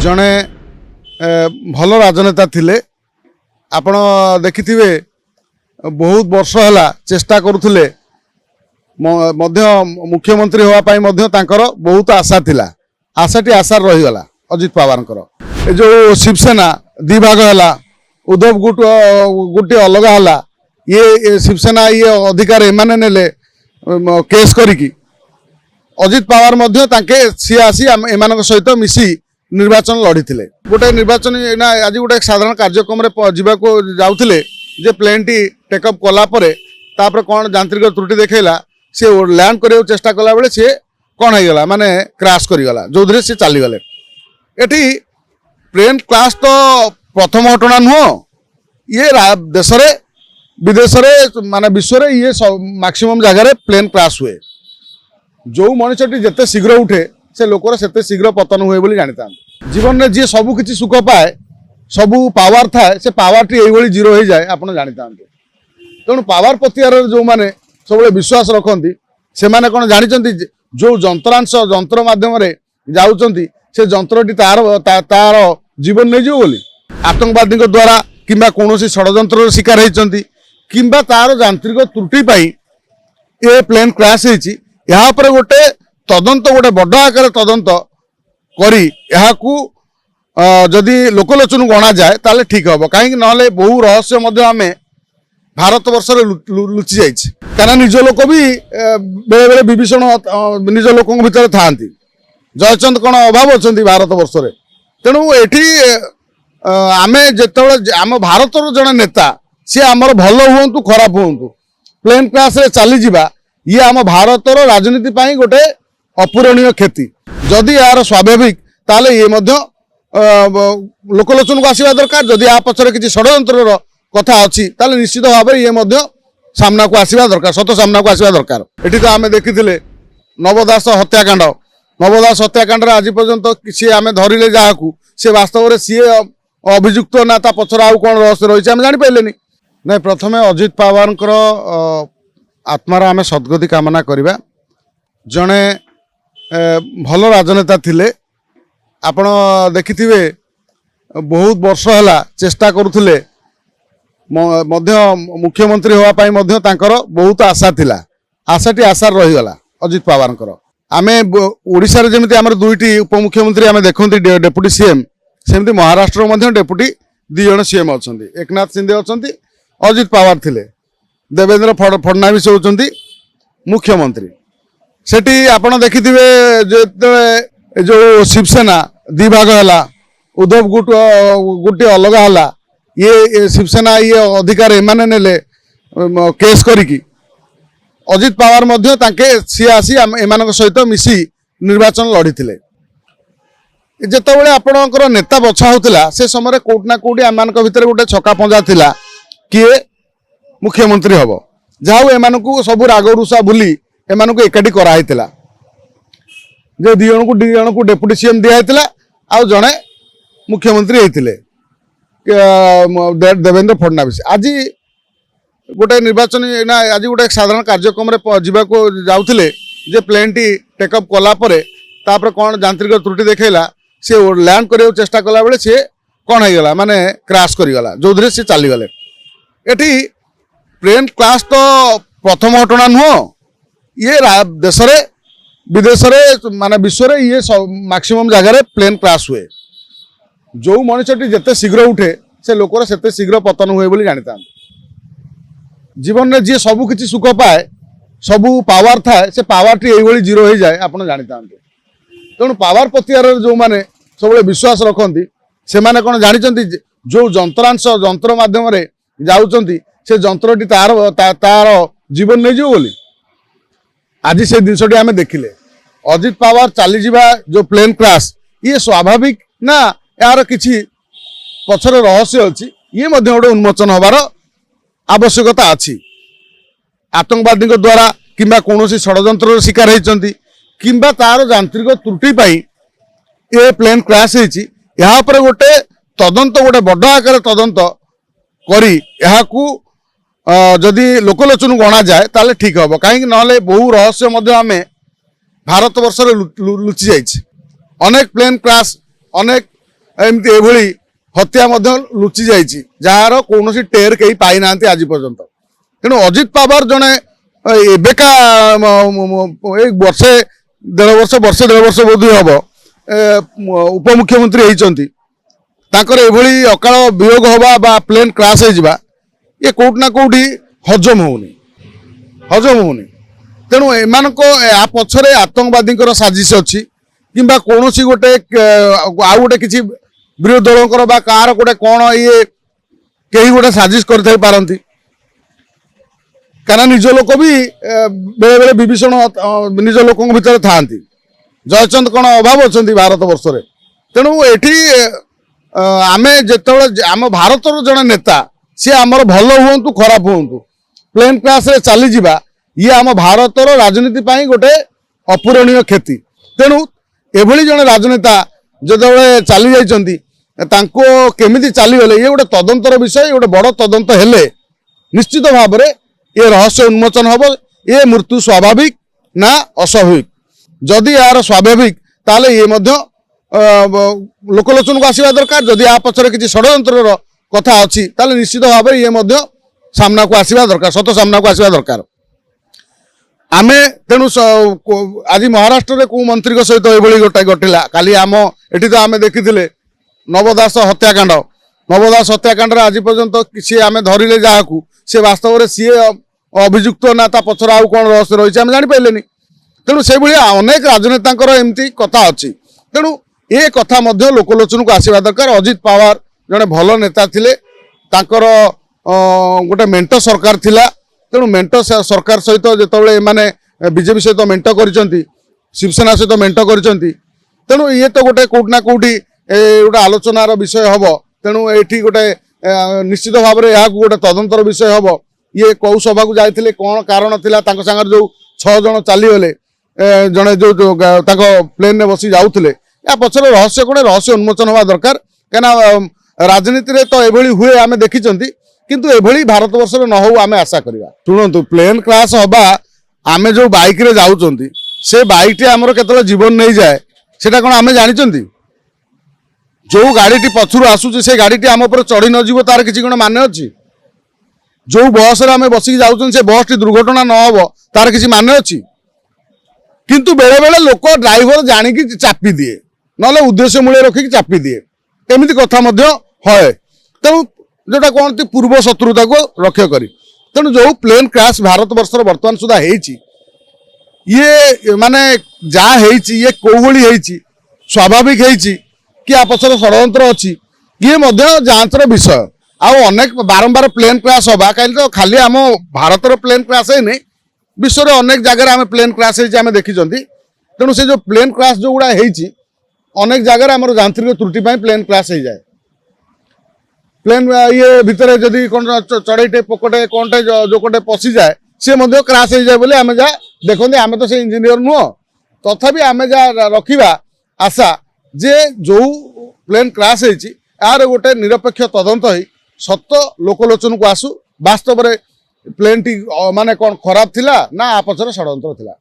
जड़े भल राजनेता थिले आपण देखिथिबे बहुत वर्ष है चेष्टा करुले मुख्यमंत्री होगा पाई बहुत आशा थिला आशाटी आशार रहीगला अजित पवार जो शिवसेना दी भाग है उद्धव गुट अलग है ये शिवसेना ये अधिकार एमाने नेले केस करिकी अजित पवार सी आसी एम सहित मिसी निर्वाचन लड़ी गोटे निर्वाचन आज गोटे साधारण कार्यक्रम जावाक जाऊे जे प्लेन टी टेकअप कलापर कौन यांत्रिक त्रुटि देखला सी लैंड करने चेष्टा कला बेले सी कौन होगा माने क्रैश करगला जो सी चलीगले एटी प्लेन क्लास तो प्रथम घटना नुह ये देश विदेश माने विश्व ये मैक्सिमम जगह प्लेन क्रैश हुए जो मनुष्यटी जिते शीघ्र उठे से लोकर से शीघ्र पतन हुए बोली जानी था जीवन में जी सब किसी सुख पाए सबू पावर थाए से पावर टी यही जीरो हो जाए आप जानी था तेणु पावर पतिआर जो मैंने सब विश्वास रखती से मैंने कौन जानते जो जंत्रांश जंत्र मध्यम जाऊँच से जंत्रटी तार जीवन नहीं जीव बोली आतंकवादी द्वारा किंबा कौन षड्यंत्र शिकार होती किंबा तार यांत्रिक त्रुटि ये प्लेन क्रैश होती यापर गोटे तदंत गोटे बड़ आकार तदंत करी जदि लोकलोचन गणा जाए ताले ठीक हम कहीं ना बहु रहस्य आम भारत वर्ष लुचि जाना निज लोक भी बेले बेले विभीषण निज लोक भितर था जयचंद कौन अभाव अच्छा भारत वर्ष तेणु ये आम जो आम भारत जड़े नेता सी आमर भल हूँ खराब हूँ प्लेन क्रैश चली जावा ये आम भारतर राजनीति पाई गोटे अपूरणीय क्षति जदि यार स्वाभाविक ताले ये लोकलोचन को आसवा दरकार जदि या पचर किसी षड्यंत्र कथा अच्छी ताले निश्चित भाव ये सामना को आसवा दरकार सत सामना को आसवा दरकार एटी तो आम देखी नवदास हत्याकांड नवदास हत्याकांड आज पर्यंत सी आम धरले जहाँ सी वास्तव में सी अभियुक्त ना पचर आउ कौन रहस्य रही आम जापारे नहीं प्रथम अजित पवार आत्मार आम सद्गति कामना करवा जड़े भल राजनेता थिले आपण देखिथिबे बहुत वर्ष है चेष्टा करुले मुख्यमंत्री होगा पाई बहुत आशा थिला आशाटी आशार रहीगला अजित पवार आम ओडिशा जमी आम दुईटी उपमुख्यमंत्री आम देखते डेपुटी सीएम सेमती महाराष्ट्र डेपुटी दी जन सीएम अच्छा एकनाथ शिंदे अच्छा अजित पवार थिले देवेंद्र फडणवीस होती मुख्यमंत्री सेठी आपण देखिथिबे जो शिवसेना दी भाग है उद्धव गुट अलग है ये शिवसेना ये अधिकार एमाने नेले केस करिकी अजित पवार सी आसी एम सहित मिसी निर्वाचन लड़ी जितेबाला आपणकर नेता बछा होता से समय कोटना कोटी आम भर गोटे छका पंजा थिला किए मुख्यमंत्री हम जहाँ एम सब राग रुषा भूली एम एकाठी कराई जे दी जन को डेपुटी सीएम दिखाई आउ जड़े मुख्यमंत्री होते देवेंद्र फडणवीस आज गोटे निर्वाचन आज गोटे साधारण कार्यक्रम जावाक जाऊे जे प्लेन टी टेकअप कलापर कौन यांत्रिक त्रुटि देखला सी लैंड करने चेष्टा कला बेले सी कौन होगा माने क्रैश करगला जो सी चलीगले एटी प्लेन क्लास तो प्रथम घटना नुह ये देश विदेश माने विश्व ये मैक्सिमम जगह प्लेन क्रैश हुए जो मनुष्यटी जिते शीघ्र उठे से लोकर से शीघ्र पतन हुए बोली जानी था जीवन में जी सब किसी सुख पाए सबू पावर थाए से पावर टी यही जीरो हो जाए आप जानी था तेणु पावर पतिआर जो मैंने सब विश्वास रखती से मैंने कौन जानते जो जंत्रांश जंत्र मध्यम जाऊँच से जंत्रटी तार जीवन नहीं जीव बोली आज से जिनसटी आम देखिले अजित पवार चली जावा जो प्लेन क्रैश ये स्वाभाविक ना यार किसी पछर रहस्य अच्छी ये गोटे उन्मोचन हबार आवश्यकता अच्छी आतंकवादी द्वारा किंबा कौन षड्यंत्र शिकार होती किंबा तार यांत्रिक त्रुटि ये प्लेन क्रैश होती यापर गोटे तदंत गोटे बड़ आकार तदंत करी जदि लोकलोचन गणा जाए ताले ठीक हम कहीं ना बहु रहस्य आम भारत वर्ष लुचि जाइए अनेक प्लेन क्रैश अनेक एमती एभली हत्या लुचि जाइछि जार कौन टेर कहीं पाई ना आज पर्यंत। तेणु अजित पवार जड़े एबेका वर्षे 1.5 वर्ष बोध हम उपमुख्यमंत्री होती एभली अकाल वियोग हवा बा प्लेन क्रैश होगा ये कोटना कोटी हजम होनी। तेणु एमान या पछरे आतंकवादी साजिश अच्छी कि कौन गोटे आउ गोटे किसी विरोधी दलों बा कार गोटे कौन ये कहीं गोटे साजिश कर पारती कहना निज लोक भी बेले बेले विभीषण निज लोकों भितर था जयचंद कौन अभाव अच्छा भारत वर्ष में। तेणु ये आम जो आम भारत जड़े नेता सी आमर भल हूँ खराब हूँ प्लेन क्रैश रे चली जावा ये आम भारतर राजनीति पाई गोटे अपूरणीय क्षति। तेणु एभली जड़े राजनेता जो चली जाइछंती केमिति चलीगले ये गोटे तदंतर विषय गोटे बड़ तदंत हेले निश्चित भाव में ये रहस्य उन्मोचन हम ये मृत्यु स्वाभाविक ना अस्वाभाविक। जदि यार स्वाभाविक ताले ये लोकलोचन को आसवा दरकार जदि या पछरे किसी षड्यंत्र कथा अच्छी ताले निश्चित भाव में ये सामना को आसवा दरकार सत सामना को आसवा दरकार। आमे तेणु आज महाराष्ट्र में कौ मंत्री सहित ये गोटे घटला काली आम एटी तो आम देखी नवदास हत्याकांड नवदास हत्याकांड आज पर्यंत सी आम धरले जहाँ सी वास्तव में सी अभियुक्त ना पचर आउ कौन रहस्य रही आम जापारे। तेणु से अनेक राजनेता एमती कथा अच्छी तेणु ये कथा लोकलोचन को आसवा दरकार। अजित पवार जड़े भल नेता थिले गोटे मेंट सरकार थिला तेणु मेंट सरकार सहित जो मैंने बीजेपी सहित मेंट कर शिवसेना सहित मेंट कर तेणु ये तो गोटे कोटना कोटी गोटे आलोचनार विषय हम। तेणु ये गोटे निश्चित भाव में यहाँ गोटे तदंतर विषय हम ये कौ सभा को जाते कौन कारण थिला सागर जो 6 जन चलीगले जड़े जो प्लेन में बसी जाऊे या पचर रहस्य कौन रहस्य उन्मोचन हवा दरकार कहीं राजनीति तो ये हुए आम देखी किंतु एभली भारत वर्ष में न हो आम आशा करवा। शुणु प्लेन क्रैश हवा आम जो बाइक रे जाऊँ से बाइक टे आमर केतले जीवन नहीं जाए सेटा कौन आम जानी जो गाड़ी पछरू आसूची से गाड़ी आम पर चढ़ी नजीब तार किसी कौन मान अच्छी जो बस आम बसिक जाऊँ से बस टी दुर्घटना न हो तार किसी मान अच्छी किंतु बेले बेले लोक ड्राइवर जाणिकी चापी दिए ना उद्देश्य मूल्य रखिक चापी दिए एमती कथा है। तेणु जोटा कहते पूर्व शत्रुता को रक्षा करी तेणु जो प्लेन क्रैश भारत वर्ष बर्तमान सुधा ये माने जहाँ ये कौभली स्वाभाविक कि आ पछर षड्यंत्र अच्छी ये जांचर विषय आउ अनेक बारंबार प्लेन क्रैश हवा कहीं तो खाली आम भारतर प्लेन क्रैश है नहीं विश्व में अनेक जगह आम प्लेन क्रैश आम देखी तेणु से जो प्लेन क्रैश जो गुड़ा अनेक जगह आम यांत्रिक त्रुटि प्लेन क्रैश हो जाए प्लेन ये भितर जदि कौन चढ़ईटे पोकटे कौनटे जो कोटे पशि जाए सी क्रैश हो जाए बोले आम जहाँ देखते आम तो से इंजीनियर नुह तथापि आम जहाँ रखा आशा जे जो प्लेन क्रैश यार गोटे निरपेक्ष तदंत हो सत लोकलोचन को आसू वास्तव में प्लेन टी माने कौन खराब थिला ना आ पछरे षड्यंत्र थिला।